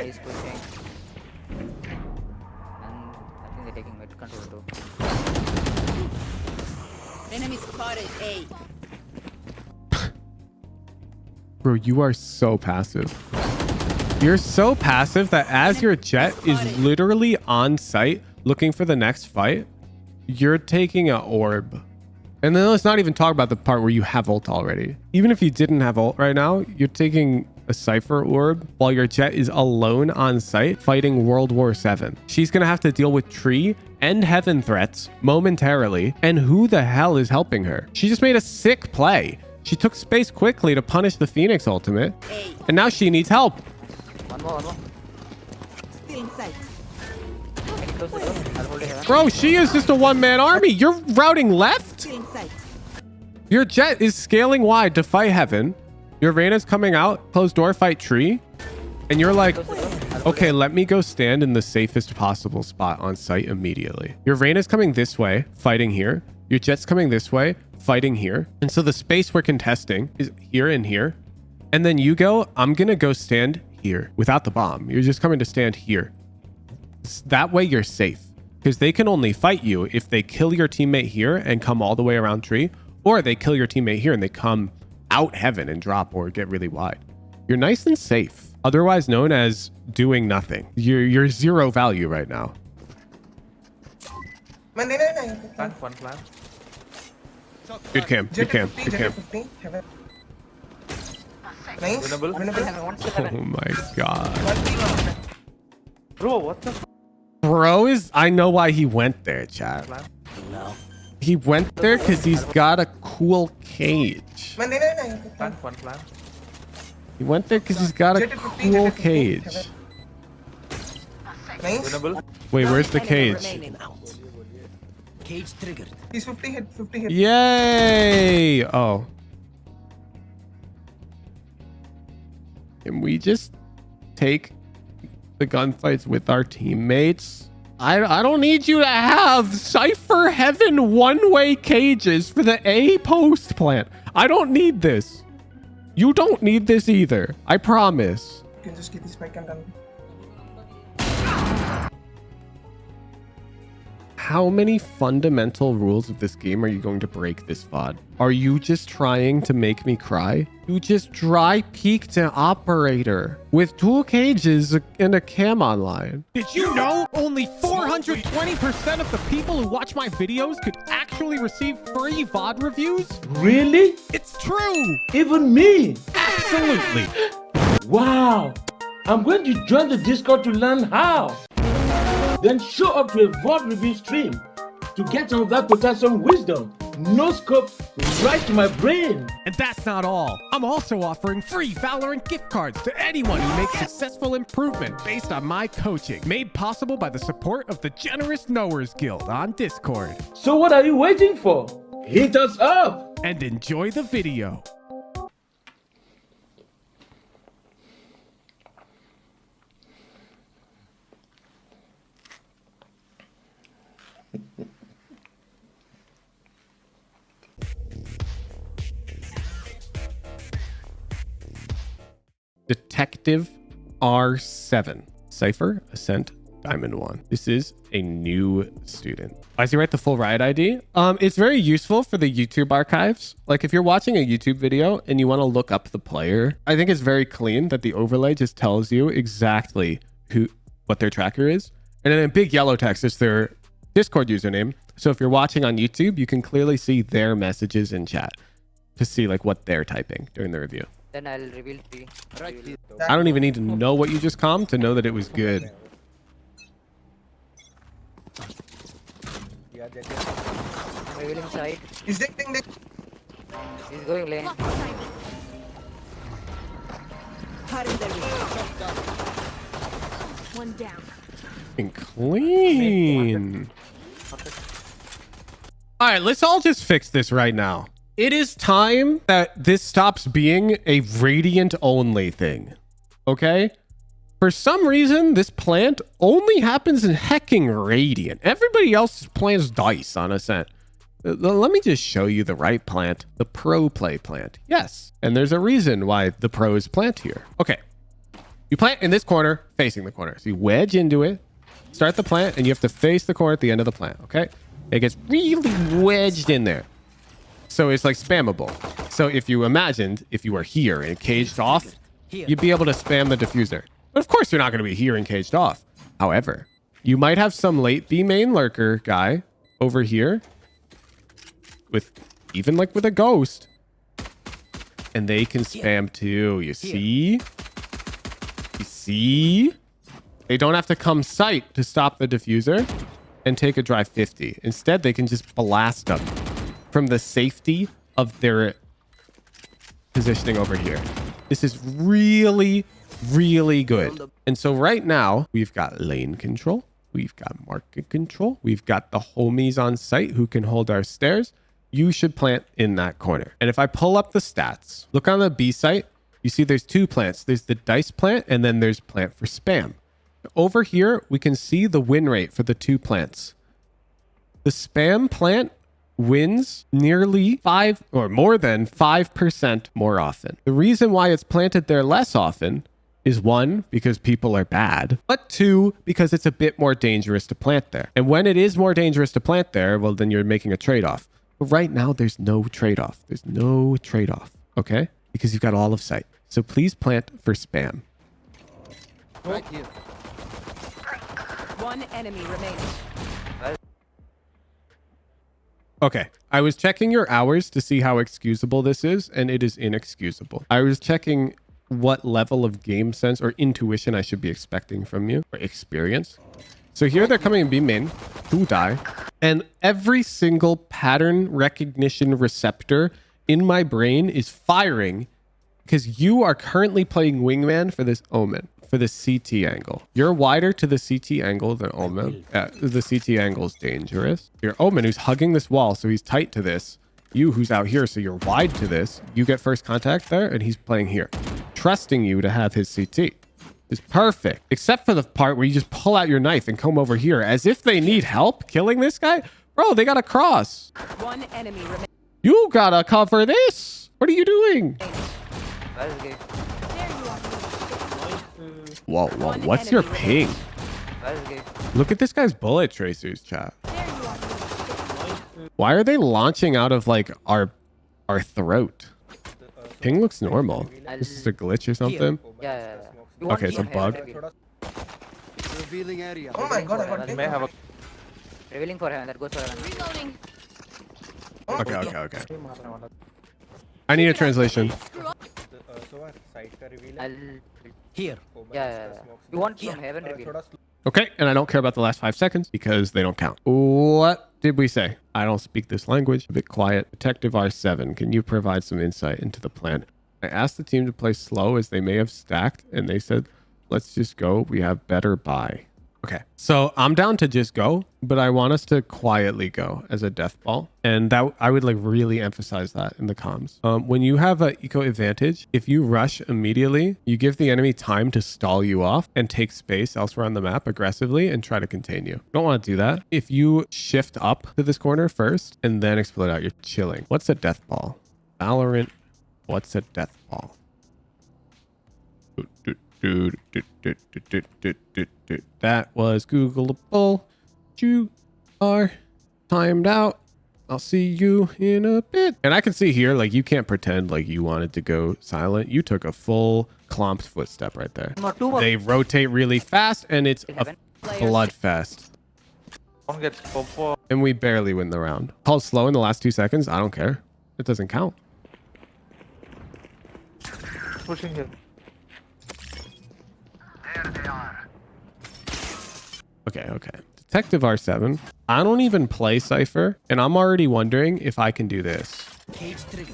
is pushing. And I think they're taking mid control too. Enemy spotted A. Bro, you are so passive. You're so passive that as your jet is literally on site looking for the next fight, you're taking an orb. And then let's not even talk about the part where you have ult already. Even if you didn't have ult right now, you're taking a CYPHER orb while your jet is alone on site fighting World War VII. She's going to have to deal with tree and heaven threats momentarily. And who the hell is helping her? She just made a sick play. She took space quickly to punish the Phoenix ultimate. And now she needs help. One more. Still in sight. Can you close the door? I'll hold it here. Bro, she is just a one-man army. You're routing left? Still in sight. Your jet is scaling wide to fight heaven. Your Reyna's coming out, close door, fight tree. And you're like, okay, let me go stand in the safest possible spot on site immediately. Your Reyna's coming this way, fighting here. Your jet's coming this way, fighting here. And so the space we're contesting is here and here. And then you go, I'm going to go stand here without the bomb. You're just coming to stand here. That way you're safe because they can only fight you if they kill your teammate here and come all the way around tree, or they kill your teammate here and they come out heaven and drop or get really wide. You're nice and safe, otherwise known as doing nothing. You're zero value right now. One plan. Good camp. Good camp. Good camp. Nice. Oh my god. Bro, what the Bro is, I know why he went there, chat. No. He went there because he's got a cool cage. One plan. He went there because he's got a cool cage. Nice. Wait, where's the cage? Remaining out. Cage triggered. He's 50 hit. Yay! Oh. Can we just take the gunfights with our teammates? I don't need you to have CYPHER Heaven one-way cages for the A post plant. I don't need this. You don't need this either. I promise. You can just get this spike and done. How many fundamental rules of this game are you going to break this VOD? Are you just trying to make me cry? You just dry peeked an operator with 2 cages and a cam online. Did you know only 420% of the people who watch my videos could actually receive free VOD reviews? Really? It's true! Even me? Absolutely! Wow! I'm going to join the Discord to learn how. Then show up to a VOD review stream to get some of that potassium wisdom. No scope, right to my brain. And that's not all. I'm also offering free Valorant gift cards to anyone who makes successful improvement based on my coaching, made possible by the support of the Generous Knowers Guild on Discord. So what are you waiting for? Hit us up! And enjoy the video. Detective R7. CYPHER, ASCENT, Diamond 1. This is a new student. Why does he write the full riot ID? It's very useful for the YouTube archives. Like if you're watching a YouTube video and you want to look up the player, I think it's very clean that the overlay just tells you exactly what their tracker is. And then in big yellow text is their Discord username. So if you're watching on YouTube, you can clearly see their messages in chat to see like what they're typing during the review. Then I'll reveal 3. I don't even need to know what you just calmed to know that it was good. Revealing side. He's deck. He's going lane. One down. And clean. All right, let's all just fix this right now. It is time that this stops being a Radiant only thing. Okay? For some reason, this plant only happens in hecking Radiant. Everybody else plants dice on Ascent. Let me just show you the right plant. The pro play plant. Yes. And there's a reason why the pros plant here. Okay. You plant in this corner, facing the corner. So you wedge into it, start the plant, and you have to face the corner at the end of the plant, okay? It gets really wedged in there. So it's like spammable. So if you imagined, if you were here and caged off, you'd be able to spam the diffuser. But of course you're not going to be here and caged off. However, you might have some late B main lurker guy over here with even like with a ghost. And they can spam too. You see? You see? They don't have to come sight to stop the diffuser and take a drive 50. Instead, they can just blast them from the safety of their positioning over here. This is really, really good. And so right now, we've got lane control. We've got market control. We've got the homies on site who can hold our stairs. You should plant in that corner. And if I pull up the stats, look on the B site, you see there's two plants. There's the dice plant and then there's plant for spam. Over here, we can see the win rate for the two plants. The spam plant wins nearly 5 or more than 5% more often. The reason why it's planted there less often is 1, because people are bad, but 2, because it's a bit more dangerous to plant there. And when it is more dangerous to plant there, well, then you're making a trade-off. But right now, there's no trade-off. There's no trade-off, okay? Because you've got all of sight. So please plant for spam. Right here. One enemy remaining. Okay, I was checking your hours to see how excusable this is, and it is inexcusable. I was checking what level of game sense or intuition I should be expecting from you, or experience. So here they're coming in B main, 2 die, and every single pattern recognition receptor in my brain is firing because you are currently playing wingman for this Omen, for the CT angle. You're wider to the CT angle than Omen. The CT angle is dangerous. Your Omen who's hugging this wall, so he's tight to this. You who's out here, so you're wide to this. You get first contact there, and he's playing here, trusting you to have his CT. Is perfect, except for the part where you just pull out your knife and come over here as if they need help killing this guy. Bro, they got a cross. One enemy remaining. You gotta cover this. What are you doing? That is good. Whoa, whoa, what's your ping? That is good. Look at this guy's bullet tracers, chat. Why are they launching out of like our throat? Ping looks normal. This is a glitch or something. Yeah. Okay, it's a bug. Revealing area. Oh my god, I got May have a Revealing for heaven. That goes for heaven. Reloading. Okay. I need a translation. I'll... Here. Yeah. You want from heaven reveal. Okay, and I don't care about the last 5 seconds because they don't count. What did we say? I don't speak this language. A bit quiet. Detective R7, can you provide some insight into the plan? I asked the team to play slow as they may have stacked, and they said, let's just go. We have better buy. Okay, so I'm down to just go, but I want us to quietly go as a death ball. And that I would like really emphasize that in the comms. When you have an eco advantage, if you rush immediately, you give the enemy time to stall you off and take space elsewhere on the map aggressively and try to contain you. Don't want to do that. If you shift up to this corner first and then explode out, you're chilling. What's a death ball? Valorant. What's a death ball? That was Googleable. You are timed out. I'll see you in a bit. And I can see here, like, you can't pretend like you wanted to go silent. You took a full clomped footstep right there. Two more. They rotate really fast, and it's a bloodfest. don't get popo. And we barely win the round. Called slow in the last 2 seconds. I don't care. It doesn't count. Pushing here. Okay. Detective R7. I don't even play CYPHER, and I'm already wondering if I can do this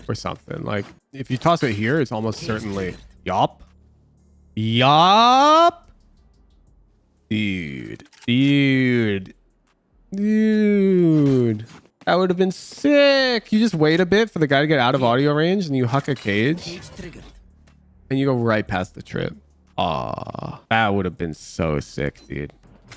or something. Like, if you toss it here, it's almost certainly... Yup. Dude. That would have been sick. You just wait a bit for the guy to get out of audio range, and you huck a cage, and you go right past the trip. Aw, that would have been so sick, dude.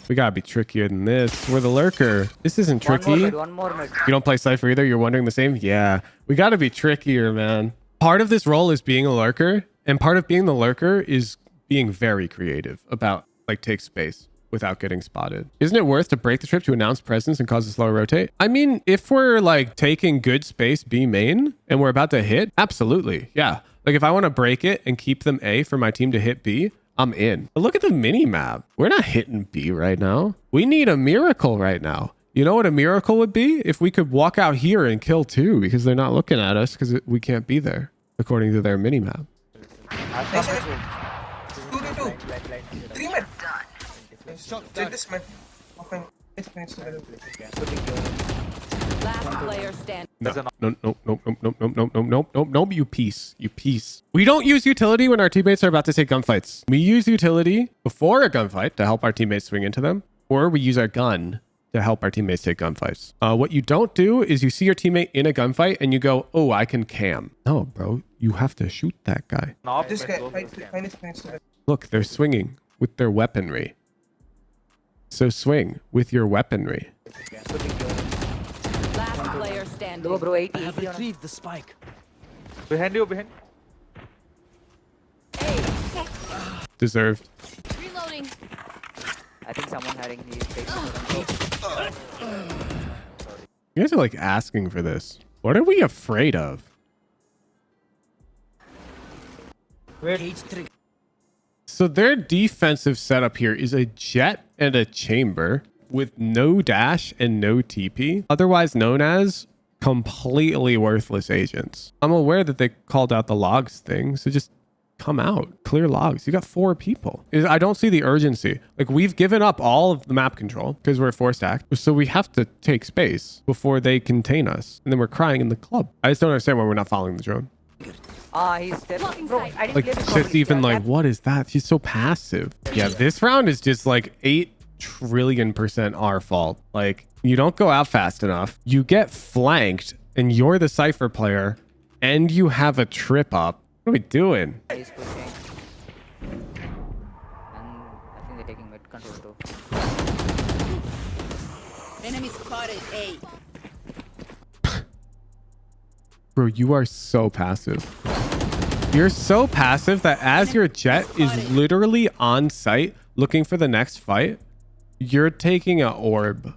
We gotta be trickier than this. We're the lurker. This isn't tricky. One more mid. You don't play CYPHER either? You're wondering the same? Yeah. We gotta be trickier, man. Part of this role is being a lurker, and part of being the lurker is being very creative about like take space without getting spotted. Isn't it worth to break the trip to announce presence and cause a slow rotate? I mean, if we're like taking good space B main and we're about to hit, absolutely. Yeah. Like if I want to break it and keep them A for my team to hit B, I'm in. But look at the mini map. We're not hitting B right now. We need a miracle right now. You know what a miracle would be? If we could walk out here and kill two because they're not looking at us because we can't be there according to their mini map. Nice. 2 to 2. 3 mid. Jet this mid. Okay. It's Last player standing. No, you piece. We don't use utility when our teammates are about to take gunfights. We use utility before a gunfight to help our teammates swing into them, or we use our gun to help our teammates take gunfights. What you don't do is you see your teammate in a gunfight and you go, oh, I can cam. No, bro, you have to shoot that guy. this guy. Find his points. Look, they're swinging with their weaponry. So swing with your weaponry. Last player standing. Bro, 80. I have 80 retrieved the spike. Behind you, behind. Deserved. Reloading. I think someone having the face. You guys are like asking for this. What are we afraid of? So their defensive setup here is a jet and a chamber with no dash and no TP, otherwise known as completely worthless agents. I'm aware that they called out the logs thing, so just come out, clear logs. You got 4 people. I don't see the urgency. Like we've given up all of the map control because we're force stacked, so we have to take space before they contain us, and then we're crying in the club. I just don't understand why we're not following the drone. He's dead. Bro, I didn't Like clear this just properly. even Yeah, like, what is that? She's so passive. Yeah, this round is just like 8 trillion% our fault. Like you don't go out fast enough. You get flanked and you're the CYPHER player and you have a trip up. What are we doing? He's pushing. And I think they're taking mid control too. Enemy spotted A. Bro, you are so passive. You're so passive that as your jet is literally on site looking for the next fight, you're taking an orb.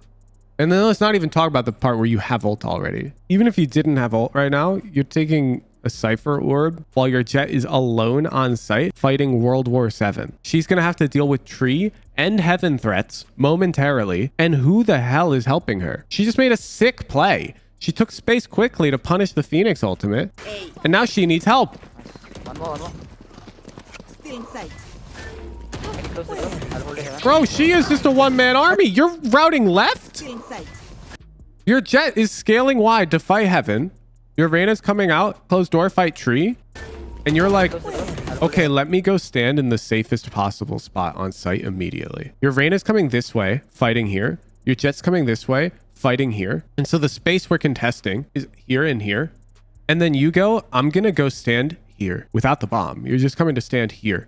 And then let's not even talk about the part where you have ult already. Even if you didn't have ult right now, you're taking a CYPHER orb while your jet is alone on site fighting World War VII. She's going to have to deal with tree and heaven threats momentarily. And who the hell is helping her? She just made a sick play. She took space quickly to punish the Phoenix ultimate. And now she needs help. One more. Still in sight. Can you close the door? I'll hold it here. Bro, she is just a one-man army. You're routing left? Still in sight. Your jet is scaling wide to fight heaven. Your Reyna's coming out, close door, fight tree. And you're like, okay, let me go stand in the safest possible spot on site immediately. Your Reyna's coming this way, fighting here. Your jet's coming this way, fighting here. And so the space we're contesting is here and here. And then you go, I'm going to go stand here without the bomb. You're just coming to stand here.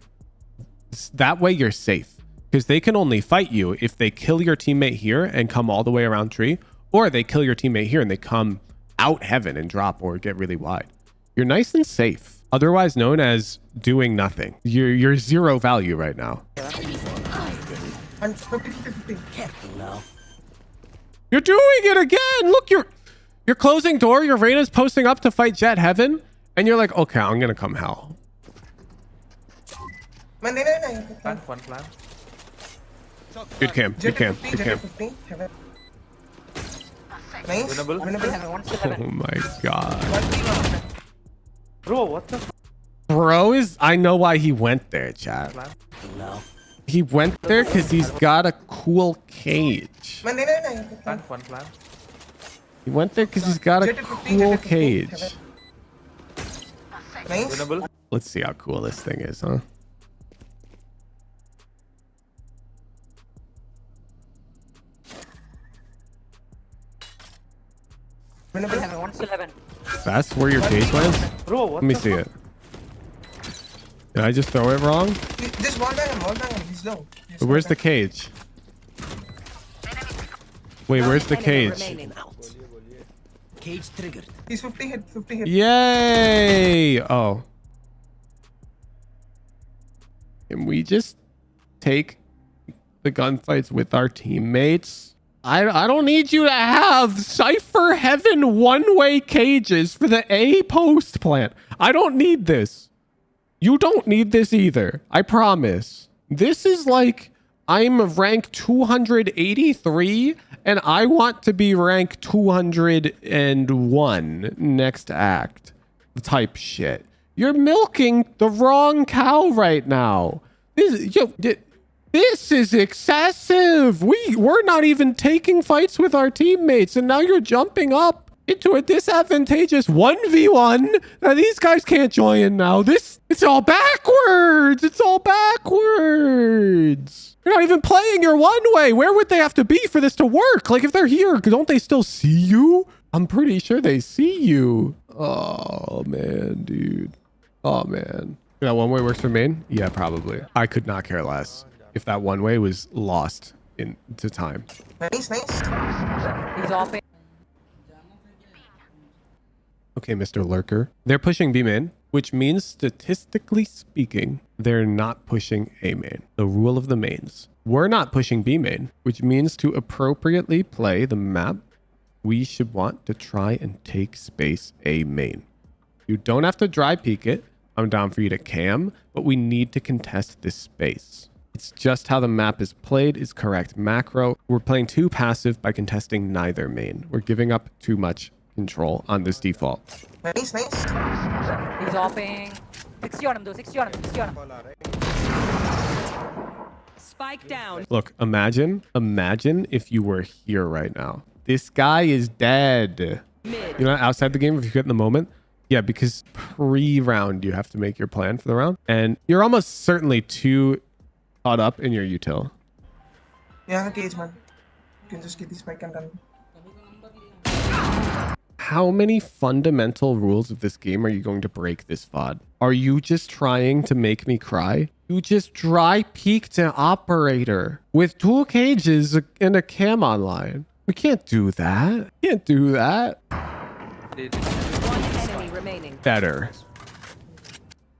That way you're safe because they can only fight you if they kill your teammate here and come all the way around tree, or they kill your teammate here and they come out heaven and drop or get really wide. You're nice and safe, otherwise known as doing nothing. You're zero value right now. And 50. Careful now. You're doing it again. Look, you're closing door. Your Reyna's posting up to fight jet heaven. And you're like, okay, I'm going to come hell. Man, One plan. Good cam. Good cam. Good cam. 50. Nice. Winnable. Oh my God. Bro, what the f? Bro is, I know why he went there, chat. No. He went there because he's got a cool cage. Man, One plan. He went there because he's got a cool cage. Nice. Winnable. Let's see how cool this thing is, huh? That's where your cage went? Bro, what Let me the see fuck? it. Did I just throw it wrong? Just one bang, he's low. But where's the cage? Wait, where's the Enemy cage? remaining. Cage triggered. He's 50 hit. Yay! Oh. Can we just take the gunfights with our teammates? I don't need you to have Cypher Heaven one-way cages for the A post plant. I don't need this. You don't need this either. I promise. This is like I'm rank 283 and I want to be rank 201 next act type shit. You're milking the wrong cow right now. This is excessive. We're not even taking fights with our teammates, and now you're jumping up into a disadvantageous 1v1. Now these guys can't join now. It's all backwards. It's all backwards. You're not even playing your one way. Where would they have to be for this to work? Like if they're here, don't they still see you? I'm pretty sure they see you. Oh man, dude. Oh man. That one way works for main? Yeah, probably. I could not care less if that one way was lost into time. Nice. He's off. Okay, Mr. Lurker. They're pushing B main, which means statistically speaking, they're not pushing A main. The rule of the mains. We're not pushing B main, which means to appropriately play the map, we should want to try and take space A main. You don't have to dry peek it. I'm down for you to cam, but we need to contest this space. It's just how the map is played is correct macro. We're playing too passive by contesting neither main. We're giving up too much control on this default. Nice. He's offing. 60 on him though. 60 on him. Spike down. Look, imagine if you were here right now. This guy is dead. Mid. You know, outside the game, if you get in the moment. Yeah, because pre-round, you have to make your plan for the round. And you're almost certainly too caught up in your util. Yeah, cage man. You can just get this spike and done. How many fundamental rules of this game are you going to break this VOD? Are you just trying to make me cry? You just dry peeked an operator with 2 cages and a cam online. We can't do that. Can't do that. One enemy remaining. Better.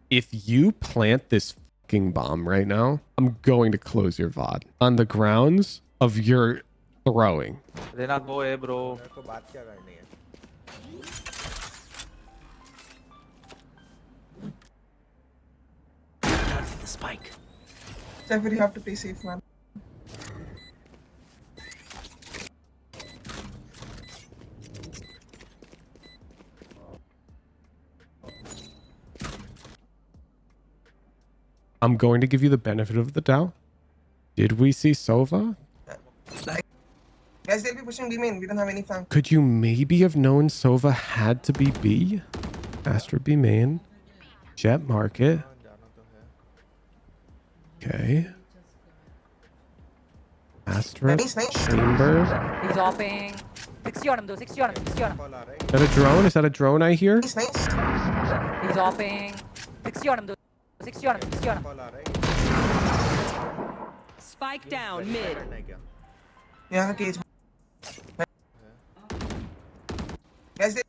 If you plant this fucking bomb right now, I'm going to close your VOD on the grounds of your throwing. Rena go A bro. Planting the spike. Cypher, you have to play safe, man. I'm going to give you the benefit of the doubt. Did we see Sova? Guys, they'll be pushing B main. We don't have any flank. Could you maybe have known Sova had to be B? Astra B main. Jet market. Okay. Astra Nice. chamber. He's offing. 60 on him though. 60 on him. Is that a drone? Is that a drone I hear? Nice. He's offing. 60 on him though. 60 on him. Spike down mid. Yeah, cage. Guys,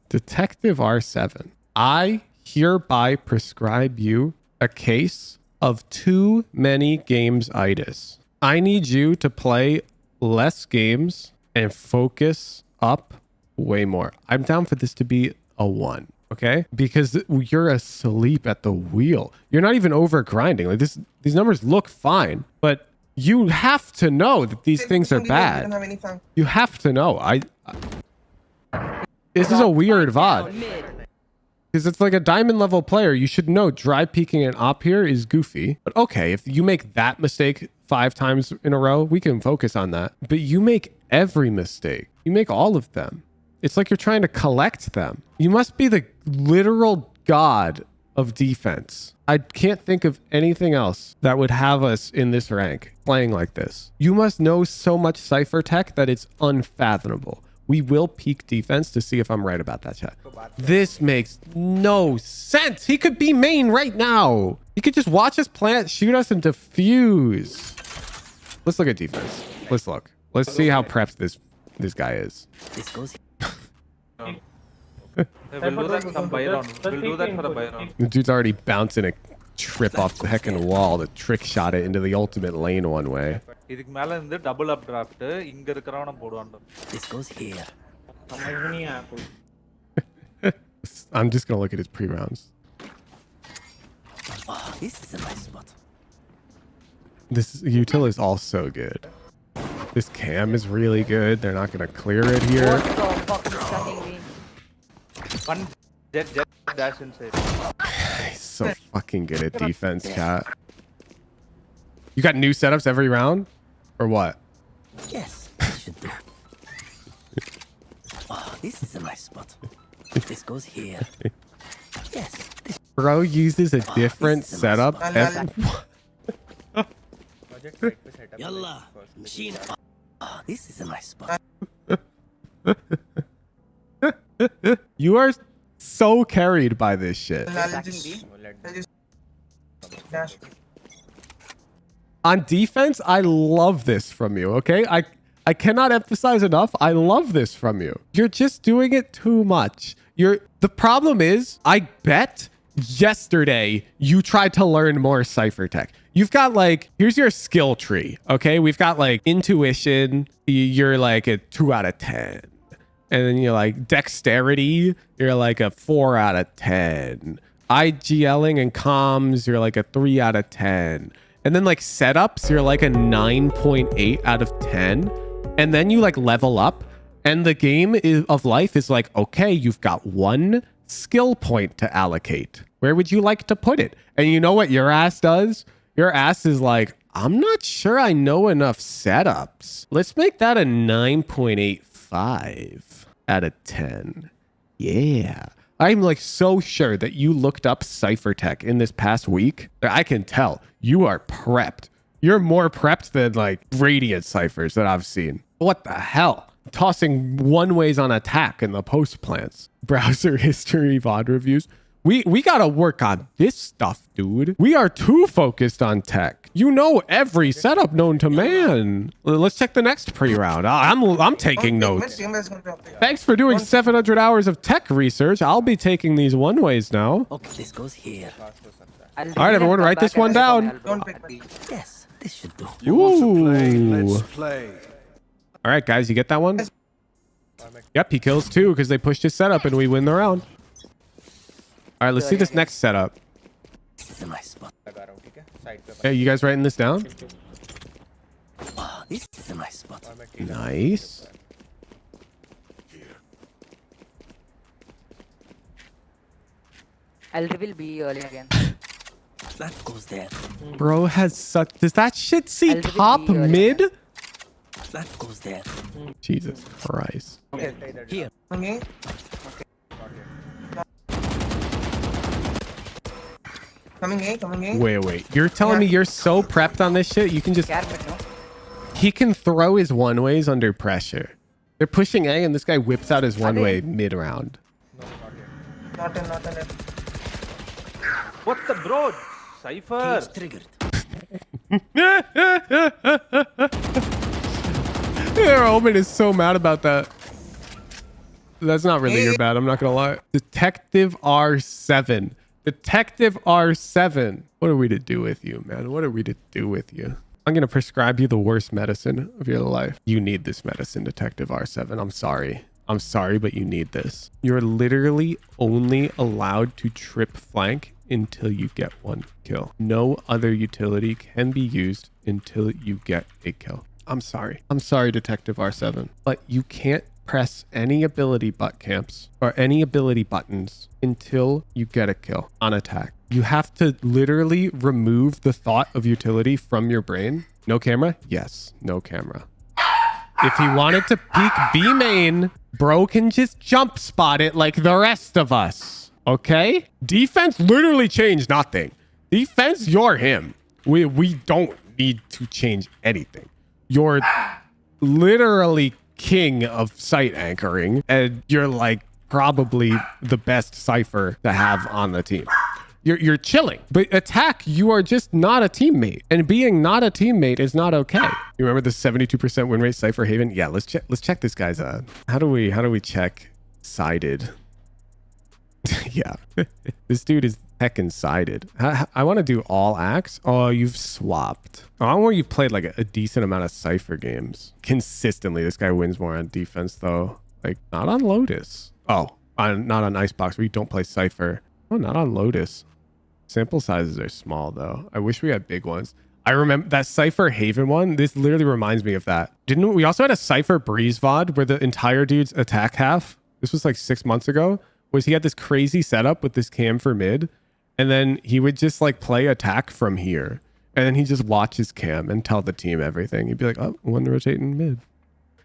Detective R7. I hereby prescribe you a case of too many games-itis. I need you to play less games and focus up way more. I'm down for this to be a 1. Okay, because you're asleep at the wheel. You're not even over grinding. Like these numbers look fine, but you have to know that these things are we don't bad. have any flank. You have to know. This is a weird VOD Down mid. because it's like a diamond level player. You should know dry peeking an op here is goofy. But okay, if you make that mistake 5 times in a row, we can focus on that. But you make every mistake. You make all of them. It's like you're trying to collect them. You must be the literal god of defense. I can't think of anything else that would have us in this rank playing like this. You must know so much Cypher tech that it's unfathomable. We will peak defense to see if I'm right about that, chat. This makes no sense. He could be main right now. He could just watch us plant, shoot us, and defuse. Let's look at defense. Let's look. Let's see how prepped this guy is. This goes. We'll do that some buy round. We'll do that for a buy round. The dude's already bouncing a trip off the heckin' wall to trick shot it into the ultimate lane one way. இதுக்கு மேல இருந்து double அப் draft இங்க இருக்கறவன போடுவான். This goes here. I'm just gonna look at his pre-rounds. Oh, this is a nice spot. This util is also good. This cam is really good. They're not gonna clear it here. What the fuck is stunning me? One jet dash inside. He's so fucking good at defense, chat. You got new setups every round? Or what? Yes, this should do. Oh, this is a nice spot. This goes here. Yes, this. Bro uses a different setup. Yalla, machine. Oh, this is a nice spot. You are so carried by this shit. I'll just dash. On defense, I love this from you, okay? I cannot emphasize enough. I love this from you. You're just doing it too much. The problem is, I bet yesterday you tried to learn more Cypher tech. You've got like, here's your skill tree, okay? We've got like intuition. You're like a 2 out of 10. And then you're like dexterity. You're like a 4 out of 10. IGLing and comms, you're like a 3 out of 10. And then like setups, you're like a 9.8 out of 10. And then you like level up. And the game of life is like, okay, you've got 1 skill point to allocate. Where would you like to put it? And you know what your ass does? Your ass is like, I'm not sure I know enough setups. Let's make that a 9.85 out of 10. Yeah. I'm like so sure that you looked up Cypher tech in this past week that I can tell you are prepped. You're more prepped than like Radiant Cyphers that I've seen. What the hell? Tossing one ways on attack in the post plants. Browser history, VOD reviews. We gotta work on this stuff, dude. We are too focused on tech. You know every setup known to man. Let's check the next pre-round. I'm taking notes. Thanks for doing 700 hours of tech research. I'll be taking these one ways now. Okay, this goes here. All right, everyone, write this one down. Don't pick me. Yes, this should do. Ooh. Let's play. All right, guys, you get that one? Yep, he kills 2 because they pushed his setup and we win the round. All right, let's see this next setup. This is a nice spot. Hey, you guys writing this down? Oh, this is a nice spot. Nice. I'll reveal B early again. That goes there. Bro has such... Does that shit see I'll reveal top B early. mid? That goes there. Jesus Christ. Here. Okay. Coming A, coming A. Wait. You're telling me you're so prepped on this shit? You can just... Care mid, no? He can throw his one ways under pressure. They're pushing A and this guy whips out his one way mid-round. Not in it. What the bro? Cypher. Cage triggered. Omen is so mad about that. That's not really your bad. I'm not gonna lie. Detective R7. Detective R7. What are we to do with you, man? What are we to do with you? I'm gonna prescribe you the worst medicine of your life. You need this medicine, Detective R7. I'm sorry. I'm sorry, but you need this. You're literally only allowed to trip flank until you get 1 kill. No other utility can be used until you get a kill. I'm sorry. I'm sorry, Detective R7. But you can't press any ability butt camps or any ability buttons until you get a kill on attack. You have to literally remove the thought of utility from your brain. No camera? Yes, no camera. If he wanted to peek B main, bro can just jump spot it like the rest of us. Okay? Defense literally changed nothing. Defense, you're him. We don't need to change anything. You're literally king of site anchoring, and you're like probably the best Cypher to have on the team. You're chilling, but attack, you are just not a teammate, and being not a teammate is not okay. You remember the 72% win rate Cypher Haven? Yeah, let's check this guy's how do we check sided? Yeah. This dude is heckin' sided. I want to do all acts. Oh, you've swapped. Oh, I want where you've played like a decent amount of Cypher games. Consistently, this guy wins more on defense though. Like, not on Lotus. Oh, not on Icebox where you don't play Cypher. Oh, not on Lotus. Sample sizes are small though. I wish we had big ones. I remember that Cypher Haven one. This literally reminds me of that. Didn't we also had a Cypher Breeze VOD where the entire dude's attack half, this was like 6 months ago, was he had this crazy setup with this cam for mid, and then he would just like play attack from here, and then he just watch his cam and tell the team everything. He'd be like, oh, one rotating mid.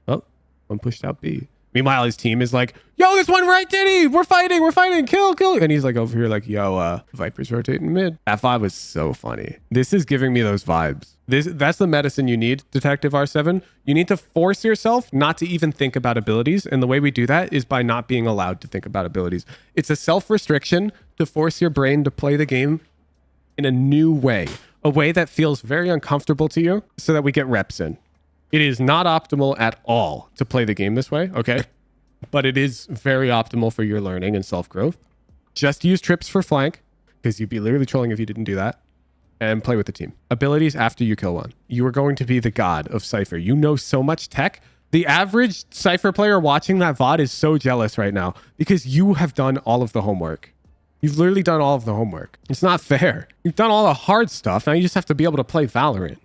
Oh, one pushed out B. Meanwhile, his team is like, yo, this one right titty, we're fighting, kill. And he's like over here like, yo, Viper's rotating mid. That vibe was so funny. This is giving me those vibes. That's the medicine you need, Detective R7. You need to force yourself not to even think about abilities. And the way we do that is by not being allowed to think about abilities. It's a self-restriction to force your brain to play the game in a new way, a way that feels very uncomfortable to you so that we get reps in. It is not optimal at all to play the game this way, okay? But it is very optimal for your learning and self-growth. Just use trips for flank, because you'd be literally trolling if you didn't do that, and play with the team. Abilities after you kill one. You are going to be the god of Cypher. You know so much tech. The average Cypher player watching that VOD is so jealous right now because you have done all of the homework. You've literally done all of the homework. It's not fair. You've done all the hard stuff. Now you just have to be able to play Valorant.